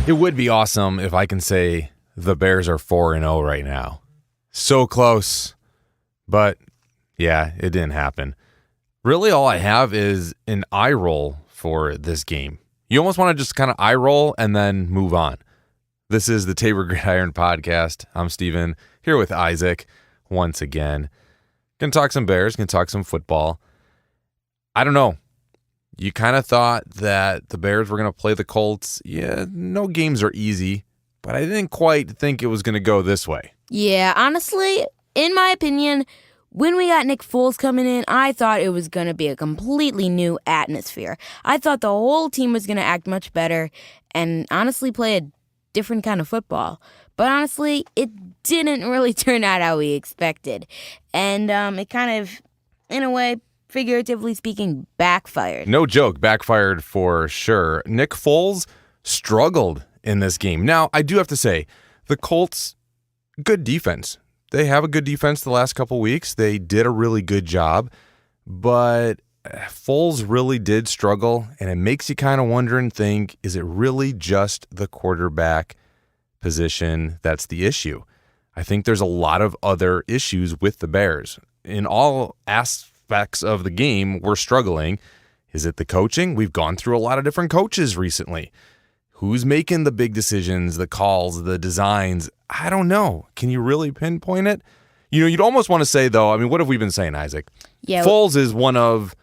It would be awesome if I can say the Bears are 4-0 right now. So close. But, yeah, it didn't happen. Really, all I have is an eye roll for this game. You almost want to just kind of eye roll and then move on. This is the Tabor Gridiron podcast. I'm Steven, here with Isaac once again. Gonna talk some Bears, gonna talk some football. I don't know. You kind of thought that the Bears were going to play the Colts. Yeah, no games are easy, but I didn't quite think it was going to go this way. Yeah, honestly, in my opinion, when we got Nick Foles coming in, I thought it was going to be a completely new atmosphere. I thought the whole team was going to act much better and honestly play a different kind of football. But honestly, it didn't really turn out how we expected. And it kind of, in a way, figuratively speaking, backfired. No joke, backfired for sure. Nick Foles struggled in this game. Now, I do have to say, the Colts, good defense. They have a good defense the last couple weeks. They did a really good job, but Foles really did struggle, and it makes you kind of wonder and think, is it really just the quarterback position that's the issue? I think there's a lot of other issues with the Bears. In all aspects of the game, we're struggling. Is it the coaching? We've gone through a lot of different coaches recently. Who's making the big decisions, the calls, the designs? I don't know. Can you really pinpoint it? You know, you'd almost want to say, though, I mean, what have we been saying, Isaac? Yeah. Foles is one of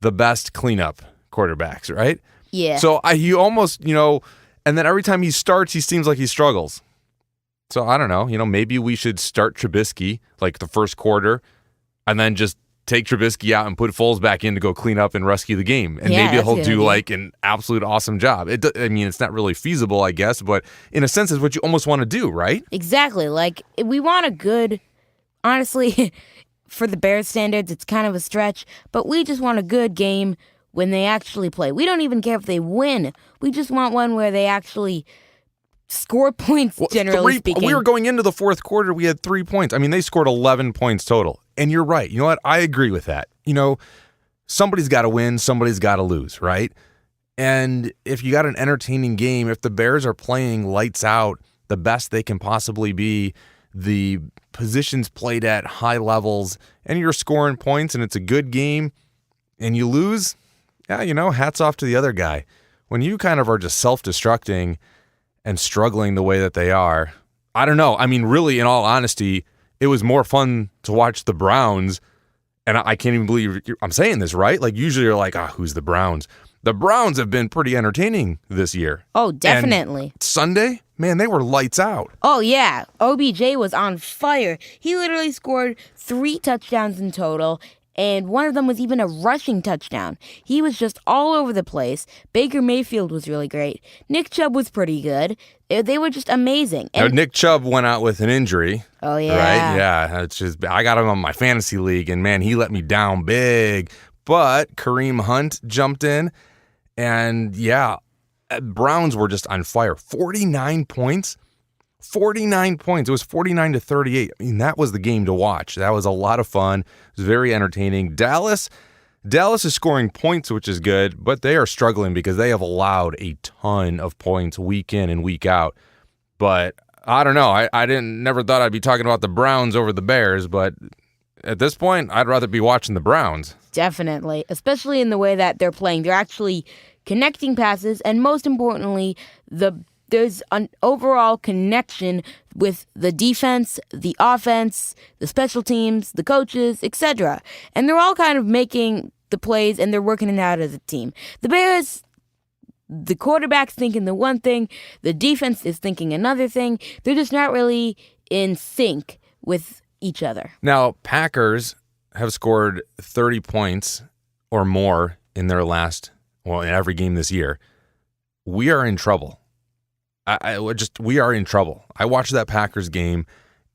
the best cleanup quarterbacks, right? Yeah. So you almost, and then every time he starts, he seems like he struggles. So I don't know. Maybe we should start Trubisky like the first quarter and then just take Trubisky out and put Foles back in to go clean up and rescue the game. And maybe he'll do like an absolute awesome job. It's not really feasible, I guess, but in a sense, it's what you almost want to do, right? Exactly. Like, we want a good, honestly, for the Bears standards, it's kind of a stretch, but we just want a good game when they actually play. We don't even care if they win. We just want one where they actually score points, generally speaking. We were going into the fourth quarter, we had 3 points. I mean, they scored 11 points total. And you're right. You know what? I agree with that. Somebody's got to win, somebody's got to lose, right? And if you got an entertaining game, if the Bears are playing lights out, the best they can possibly be, the positions played at high levels, and you're scoring points and it's a good game, and you lose, hats off to the other guy. When you kind of are just self-destructing and struggling the way that they are, I don't know. I mean, really, in all honesty, it was more fun to watch the Browns, and I can't even believe I'm saying this, right? Like, usually you're like, who's the Browns? The Browns have been pretty entertaining this year. Oh, definitely. And Sunday, man, they were lights out. Oh, yeah. OBJ was on fire. He literally scored 3 touchdowns in total, and one of them was even a rushing touchdown. He was just all over the place. Baker Mayfield was really great. Nick Chubb was pretty good. They were just amazing. And Nick Chubb went out with an injury. Oh, yeah. Right? Yeah. It's just, I got him on my fantasy league, and man, he let me down big. But Kareem Hunt jumped in, and yeah, Browns were just on fire. 49 points. 49 points. It was 49-38. I mean, that was the game to watch. That was a lot of fun. It was very entertaining. Dallas is scoring points, which is good, but they are struggling because they have allowed a ton of points week in and week out. But I don't know. I never thought I'd be talking about the Browns over the Bears, but at this point, I'd rather be watching the Browns. Definitely, especially in the way that they're playing. They're actually connecting passes, and most importantly, there's an overall connection with the defense, the offense, the special teams, the coaches, etc. And they're all kind of making the plays, and they're working it out as a team. The Bears, the quarterback's thinking the one thing, the defense is thinking another thing. They're just not really in sync with each other. Now, Packers have scored 30 points or more in every game this year. We are in trouble. We are in trouble. I watched that Packers game,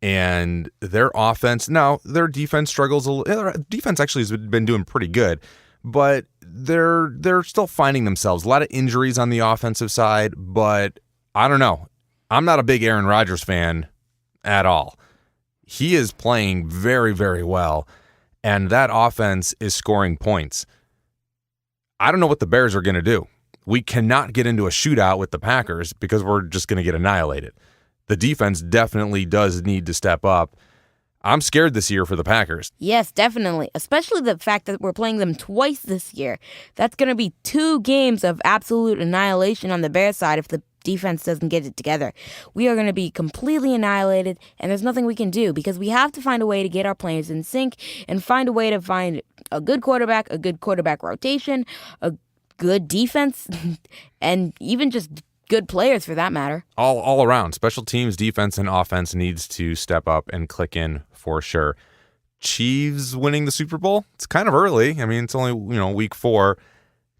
and their offense, now their defense struggles a little. Their defense actually has been doing pretty good, but they're still finding themselves. A lot of injuries on the offensive side, but I don't know. I'm not a big Aaron Rodgers fan at all. He is playing very, very well, and that offense is scoring points. I don't know what the Bears are going to do. We cannot get into a shootout with the Packers because we're just going to get annihilated. The defense definitely does need to step up. I'm scared this year for the Packers. Yes, definitely. Especially the fact that we're playing them twice this year. That's going to be 2 games of absolute annihilation on the Bears side if the defense doesn't get it together. We are going to be completely annihilated, and there's nothing we can do because we have to find a way to get our players in sync and find a way to find a good quarterback rotation, a good defense, and even just good players for that matter. All around. Special teams, defense, and offense needs to step up and click in for sure. Chiefs winning the Super Bowl? It's kind of early. I mean, it's only, week 4.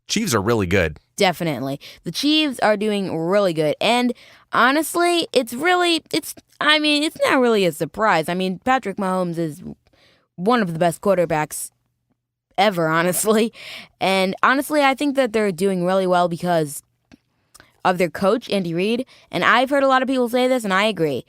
Chiefs are really good. Definitely. The Chiefs are doing really good. And honestly, it's not really a surprise. I mean, Patrick Mahomes is one of the best quarterbacks ever, honestly. And honestly, I think that they're doing really well because of their coach, Andy Reid. And I've heard a lot of people say this, and I agree.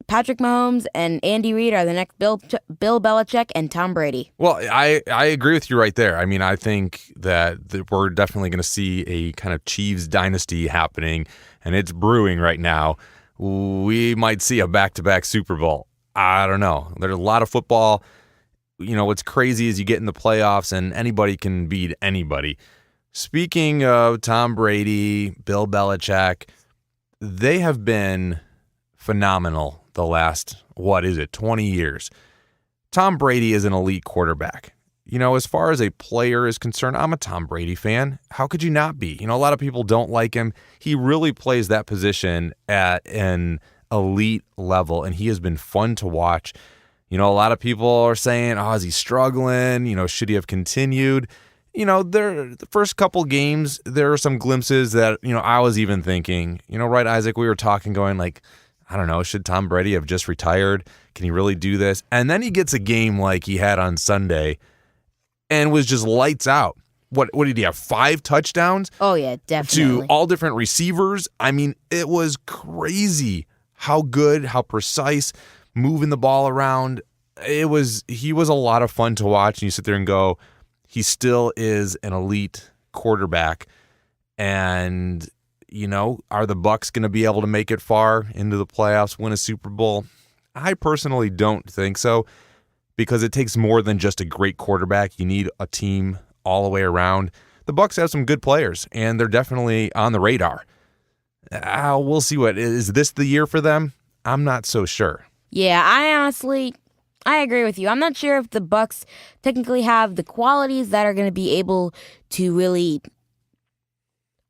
Patrick Mahomes and Andy Reid are the next Bill Belichick and Tom Brady. Well, I agree with you right there. I mean, I think that we're definitely going to see a kind of Chiefs dynasty happening, and it's brewing right now. We might see a back-to-back Super Bowl. I don't know. There's a lot of football. What's crazy is you get in the playoffs, and anybody can beat anybody. Speaking of Tom Brady, Bill Belichick, they have been phenomenal the last, 20 years. Tom Brady is an elite quarterback. As far as a player is concerned, I'm a Tom Brady fan. How could you not be? A lot of people don't like him. He really plays that position at an elite level, and he has been fun to watch. A lot of people are saying, is he struggling? Should he have continued? The first couple games, there are some glimpses that, I was even thinking, right, Isaac, we were talking going like, I don't know, should Tom Brady have just retired? Can he really do this? And then he gets a game like he had on Sunday and was just lights out. What did he have, 5 touchdowns? Oh, yeah, definitely. To all different receivers. I mean, it was crazy how good, how precise, moving the ball around. He was a lot of fun to watch, and you sit there and go, he still is an elite quarterback. And, are the Bucs going to be able to make it far into the playoffs, win a Super Bowl? I personally don't think so, because it takes more than just a great quarterback. You need a team all the way around. The Bucs have some good players, and they're definitely on the radar. We'll see. Is this the year for them? I'm not so sure. Yeah, I agree with you. I'm not sure if the Bucs technically have the qualities that are going to be able to really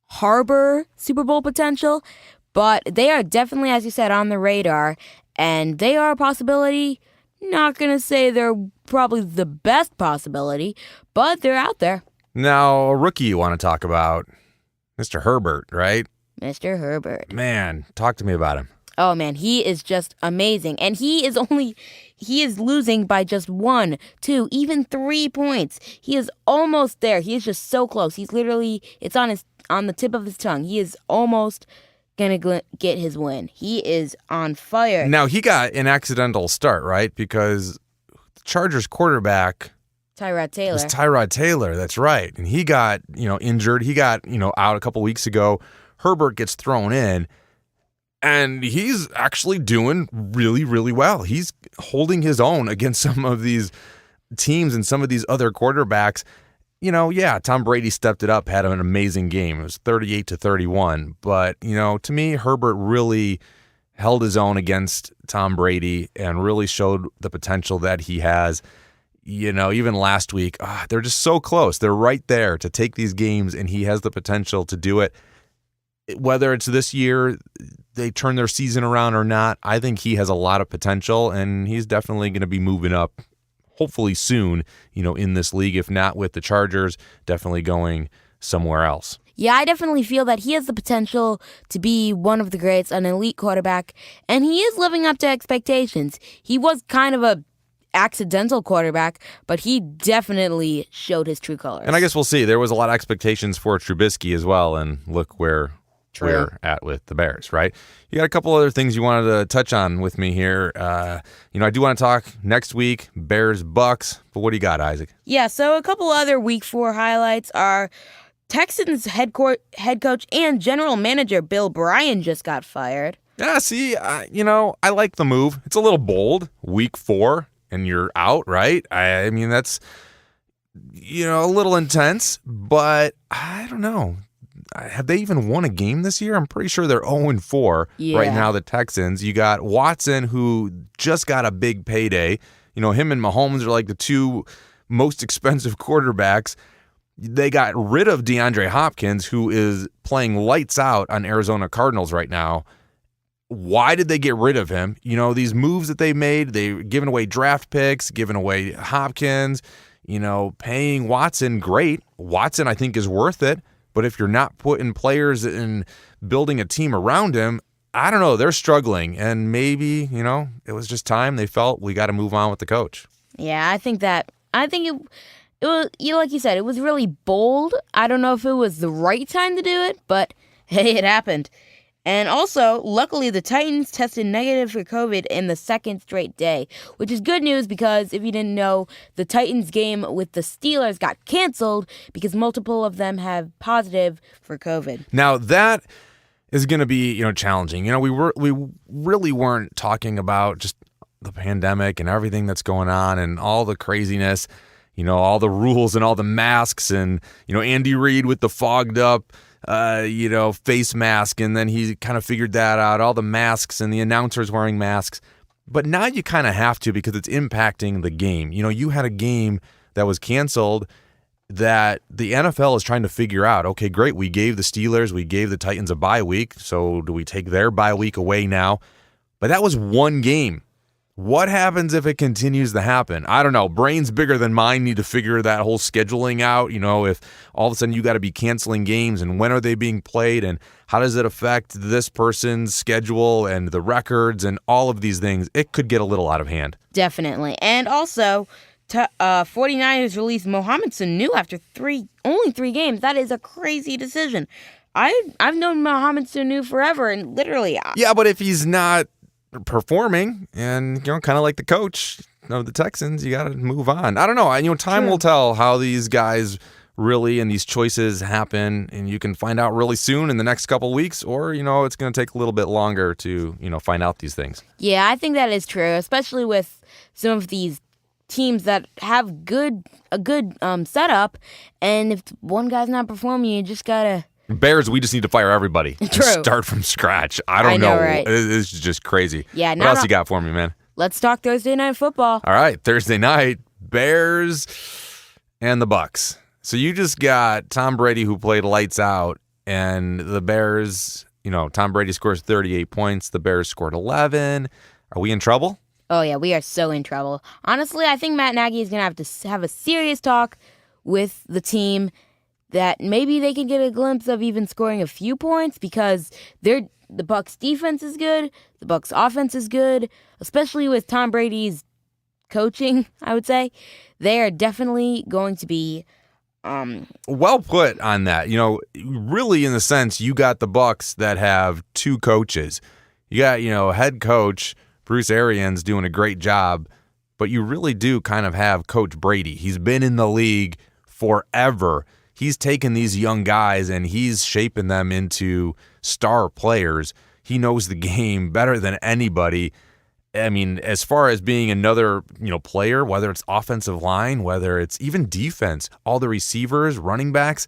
harbor Super Bowl potential, but they are definitely, as you said, on the radar, and they are a possibility. Not going to say they're probably the best possibility, but they're out there. Now, a rookie you want to talk about, Mr. Herbert, right? Mr. Herbert. Man, talk to me about him. Oh, man, he is just amazing. And he is losing by just 1, 2, even 3 points. He is almost there. He is just so close. He's literally, it's on the tip of his tongue. He is almost going to get his win. He is on fire. Now, he got an accidental start, right? Because the Chargers quarterback Tyrod Taylor. was Tyrod Taylor. That's right. And he got, injured. He got, out a couple weeks ago. Herbert gets thrown in. And he's actually doing really, really well. He's holding his own against some of these teams and some of these other quarterbacks. Tom Brady stepped it up, had an amazing game. It was 38-31. But, to me, Herbert really held his own against Tom Brady and really showed the potential that he has. Even last week, they're just so close. They're right there to take these games, and he has the potential to do it. Whether it's this year, they turn their season around or not, I think he has a lot of potential, and he's definitely going to be moving up, hopefully soon, in this league. If not with the Chargers, definitely going somewhere else. Yeah, I definitely feel that he has the potential to be one of the greats, an elite quarterback, and he is living up to expectations. He was kind of a accidental quarterback, but he definitely showed his true colors. And I guess we'll see. There was a lot of expectations for Trubisky as well, and look where we're at with the Bears, right? You got a couple other things you wanted to touch on with me here. I do want to talk next week, Bears, Bucks, but what do you got, Isaac? Yeah, so a couple other Week 4 highlights are Texans head coach and general manager Bill Bryan just got fired. Yeah, see, I like the move. It's a little bold. Week 4, and you're out, right? I mean, that's, a little intense, but I don't know. Have they even won a game this year? I'm pretty sure they're 0-4 right now, the Texans. You got Watson, who just got a big payday. Him and Mahomes are like the two most expensive quarterbacks. They got rid of DeAndre Hopkins, who is playing lights out on Arizona Cardinals right now. Why did they get rid of him? These moves that they made, they've given away draft picks, giving away Hopkins, paying Watson, great. Watson, I think, is worth it. But if you're not putting players and building a team around him, I don't know. They're struggling. And maybe, it was just time. They felt we got to move on with the coach. Yeah, I think it was, like you said, it was really bold. I don't know if it was the right time to do it, but hey, it happened. And also, luckily, the Titans tested negative for COVID in the second straight day, which is good news because if you didn't know, the Titans game with the Steelers got canceled because multiple of them have positive for COVID. Now, that is going to be, challenging. We really weren't talking about just the pandemic and everything that's going on and all the craziness, all the rules and all the masks and, Andy Reid with the fogged up face mask, and then he kind of figured that out, all the masks and the announcers wearing masks. But now you kind of have to because it's impacting the game. You had a game that was canceled that the NFL is trying to figure out, okay, great, we gave the Steelers, we gave the Titans a bye week, so do we take their bye week away now? But that was one game. What happens if it continues to happen? I don't know. Brains bigger than mine need to figure that whole scheduling out. If all of a sudden you got to be canceling games and when are they being played and how does it affect this person's schedule and the records and all of these things, it could get a little out of hand. Definitely. And also, 49ers released Mohamed Sanu after only three games. That is a crazy decision. I've known Mohamed Sanu forever, and literally. Yeah, but if he's not performing and kind of like the coach of the Texans, you got to move on. I don't know. Time will tell how these guys really and these choices happen, and you can find out really soon in the next couple weeks, or it's going to take a little bit longer to find out these things. Yeah, I think that is true, especially with some of these teams that have a good setup, and if one guy's not performing, you just gotta. Bears, we just need to fire everybody. True. Start from scratch. I don't know. Right? It's just crazy. Yeah. What else you got for me, man? Let's talk Thursday Night Football. All right, Thursday night, Bears and the Bucks. So you just got Tom Brady, who played lights out, and the Bears. Tom Brady scores 38 points. The Bears scored 11. Are we in trouble? Oh yeah, we are so in trouble. Honestly, I think Matt Nagy is gonna have to have a serious talk with the team. That maybe they can get a glimpse of even scoring a few points because the Bucs defense is good, the Bucs offense is good, especially with Tom Brady's coaching, I would say. They are definitely going to be well put on that. Really in the sense you got the Bucs that have two coaches. You got, head coach Bruce Arians doing a great job, but you really do kind of have Coach Brady. He's been in the league forever. He's taken these young guys and he's shaping them into star players. He knows the game better than anybody. I mean, as far as being another, player, whether it's offensive line, whether it's even defense, all the receivers, running backs,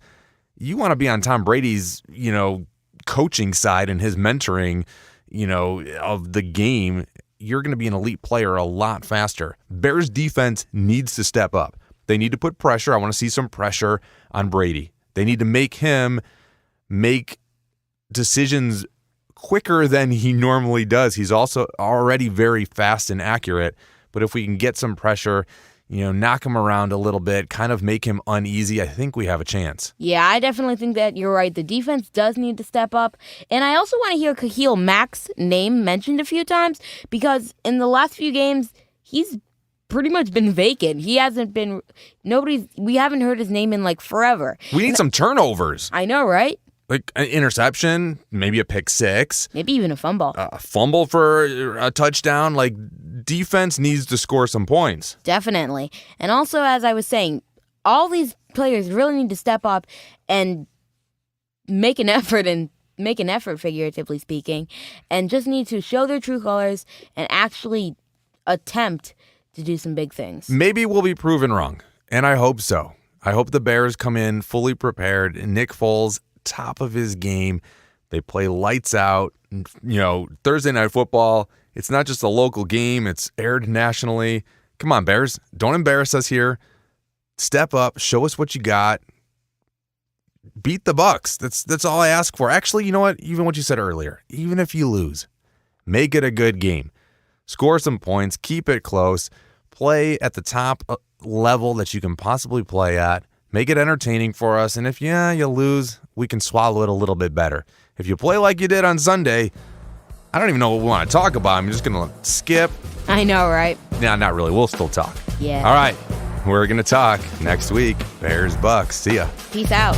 you want to be on Tom Brady's, coaching side and his mentoring, of the game. You're going to be an elite player a lot faster. Bears defense needs to step up. They need to put pressure. I want to see some pressure on Brady. They need to make him make decisions quicker than he normally does. He's also already very fast and accurate. But if we can get some pressure, knock him around a little bit, kind of make him uneasy, I think we have a chance. Yeah, I definitely think that you're right. The defense does need to step up. And I also want to hear Khalil Mack's name mentioned a few times because in the last few games, he's pretty much been vacant. He hasn't been, we haven't heard his name in forever. We need some turnovers. I know, right? Like an interception, maybe a pick six. Maybe even a fumble. A fumble for a touchdown. Defense needs to score some points. Definitely. And also, as I was saying, all these players really need to step up and make an effort, figuratively speaking, and just need to show their true colors and actually attempt to do some big things. Maybe we'll be proven wrong, and I hope so. I hope the Bears come in fully prepared. Nick Foles, top of his game. They play lights out. Thursday Night Football, it's not just a local game. It's aired nationally. Come on, Bears. Don't embarrass us here. Step up. Show us what you got. Beat the Bucs. That's all I ask for. Actually, you know what? Even what you said earlier. Even if you lose, make it a good game. Score some points. Keep it close. Play at the top level that you can possibly play at. Make it entertaining for us. And if you lose, we can swallow it a little bit better. If you play like you did on Sunday, I don't even know what we want to talk about. I'm just going to skip. I know, right? Nah, not really. We'll still talk. Yeah. All right. We're going to talk next week. Bears, Bucs. See ya. Peace out.